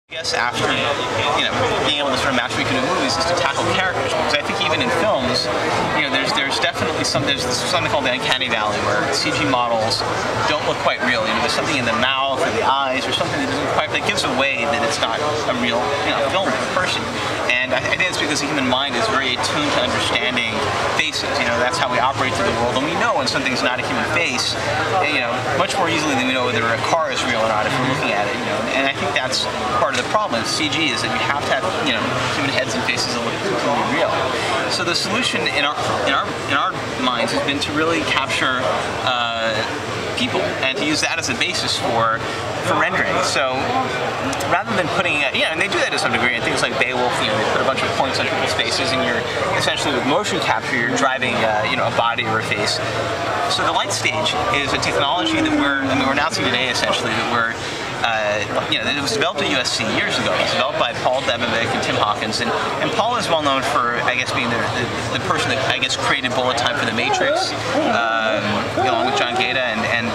I guess after, being able to sort of match what we can do in movies is to tackle characters, because I think even in films, there's definitely there's something called the uncanny valley where CG models don't look quite real. There's something in the mouth or the eyes or something that gives away that it's not a real, film of a person. And I think it's because the human mind is very attuned to understanding faces. That's how we operate through the world, and we know when something's not a human face, much more easily than we know whether a car is real or not if we're looking at it. And I think that's part of the problem with CG is that you have to have human heads and faces that look completely real. So the solution in our minds has been to really capture people and to use that as a basis for rendering. So rather than putting, and they do that to some degree in things like Beowulf, they put a bunch of points on people's faces, and you're essentially with motion capture, you're driving, a body or a face. So the LightStage is a technology that we're announcing today, essentially, that we're it was developed at USC years ago. It was developed by Paul Debovic and Tim Hawkins, and Paul is well known for, I guess, being the person that, I guess, created bullet time for The Matrix, along with John Gaeta, and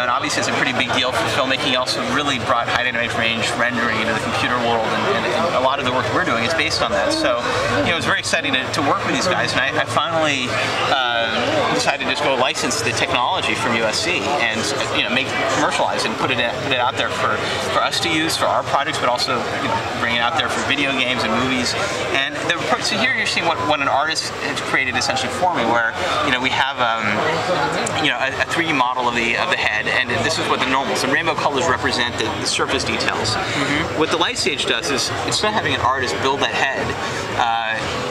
obviously it's a pretty big deal for filmmaking. He also really brought high dynamic range rendering into the computer world, and a lot of the work we're doing is based on that. So, it was very exciting to work with these guys, and I finally decided to just go license the technology from USC and commercialize it and put it out there for us to use for our projects, but also bring it out there for video games and movies. And so here you're seeing what an artist has created essentially for me, where we have a 3D model of the head, and this is what the normals, the rainbow colors represent the surface details. Mm-hmm. What the LightStage does is, instead of having an artist build that head,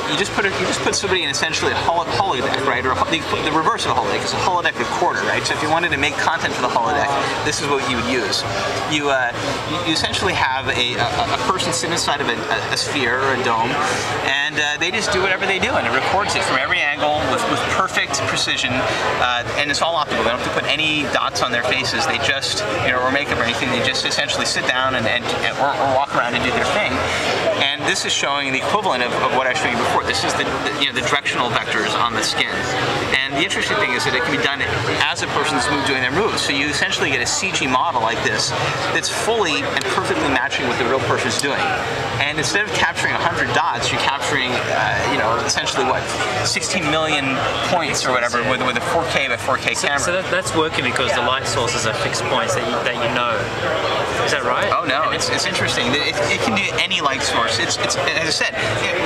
you just put somebody in essentially a holodeck, right? Or the reverse of a holodeck is a holodeck recorder, right? So if you wanted to make content for the holodeck, this is what you would use. You essentially have a person sit inside of a sphere or a dome, and they just do whatever they do, and it records it from every angle with perfect precision, and it's all optical. They don't have to put any dots on their faces. They just, or makeup or anything. They just essentially sit down or walk around and do their thing. And this is showing the equivalent of what I showed you before. This is the directional vectors on the skin. And the interesting thing is that it can be done as a person's doing their moves. So you essentially get a CG model like this that's fully and perfectly matching what the real person's doing. And instead of capturing 100 dots, you're capturing, essentially what, 16 million points or whatever with a 4K by 4K camera. So that's working because the light sources are fixed points that you know. Is that right? Oh no, it's interesting. It can do any light source. It's as I said,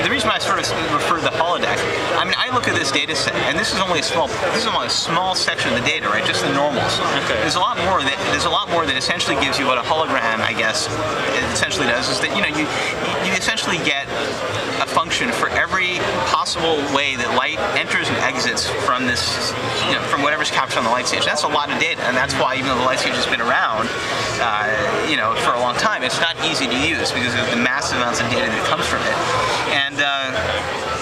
the reason why I sort of refer to the holodeck. I mean, I look at this data set, and this is only a small section of the data, right? Just the normals. Okay. There's a lot more that essentially gives you what a hologram, I guess, essentially does. Is that you essentially get a function for every possible way that light enters and exits from this, from whatever's captured on the LightStage. That's a lot of data, and that's why even though the LightStage has been around, for a long time, it's not easy to use because of the massive amounts of data that comes from it. And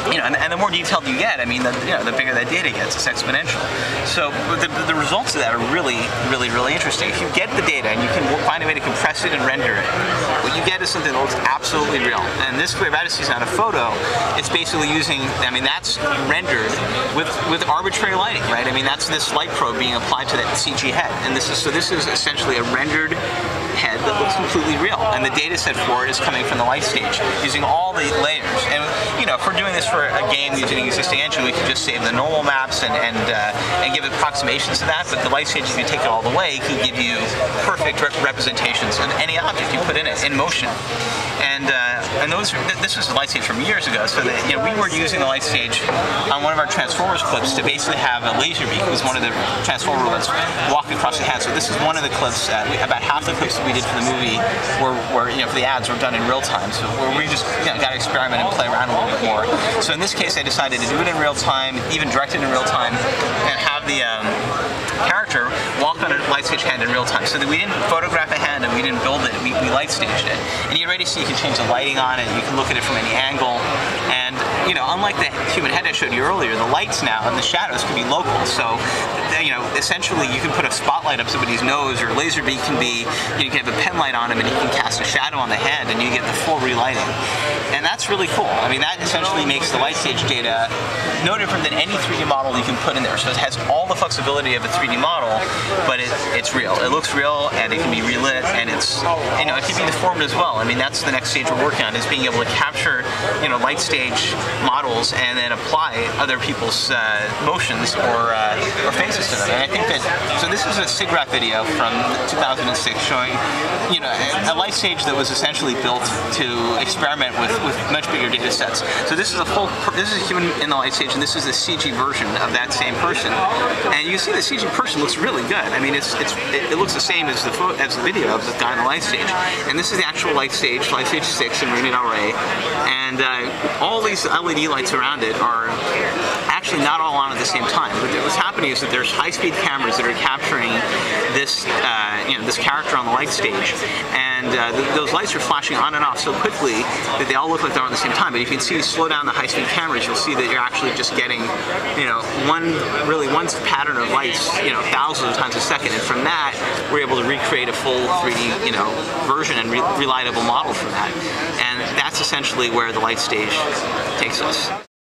and the more detailed you get, I mean, the bigger that data gets. It's exponential. So the results of that are really, really, really interesting. If you get the data and you can find a way to compress it and render it, what you get is something that looks absolutely real. And this way of editing is not a photo. It's basically using, that's rendered with arbitrary lighting, right? I mean, that's this light probe being applied to that CG head. And this is essentially a rendered head that looks completely real. And the data set for it is coming from the LightStage, using all the layers. And if we're doing this for a game using an existing engine, we can just save the normal maps and give approximations to that. But the LightStage, if you take it all the way, can give you perfect representations of any object you put in it in motion. And this was the LightStage from years ago. So that we were using the LightStage on one of our Transformers clips to basically have a laser beam, who was one of the Transformer robots, walk across the hand. So this is one of the clips. About half the clips that we did for the movie were for the ads were done in real time. So where we just got to experiment and play around a little bit more. So in this case, I decided to do it in real time, even direct it in real time, and have the character walk on a LightStage hand in real time. So that we didn't photograph a hand and we didn't build it, we LightStaged it. And you already see you can change the lighting on it, you can look at it from any angle, and unlike the human head I showed you earlier, the lights now and the shadows can be local. So, essentially you can put a spotlight up somebody's nose, or laser beam can be, you can have a pen light on them and you can cast a shadow on the head and you get the full relighting. And that's really cool. I mean, that essentially makes the LightStage data no different than any 3D model you can put in there. So it has all the flexibility of a 3D model, but it's real. It looks real, and it can be relit, and it can be deformed as well. I mean, that's the next stage we're working on, is being able to capture, LightStage models and then apply other people's motions or faces to them. And I think that, so this is a SIGGRAPH video from 2006 showing, a LightStage that was essentially built to experiment with much bigger data sets. So this is this is a human in the LightStage, and this is the CG version of that same person. And you see the CG person looks really good. I mean, it looks the same as the video of the guy in the LightStage. And this is the actual LightStage 6 in Rated Array. And all these LED lights around it are actually not all on at the same time. But what's happening is that there's high-speed cameras that are capturing this, this character on the LightStage, and those lights are flashing on and off so quickly that they all look like they're on at the same time. But if you can slow down the high-speed cameras, you'll see that you're actually just getting, one pattern of lights, thousands of times a second. And from that, we're able to recreate a full 3D, version and relightable model from that. And that's essentially where the LightStage takes us.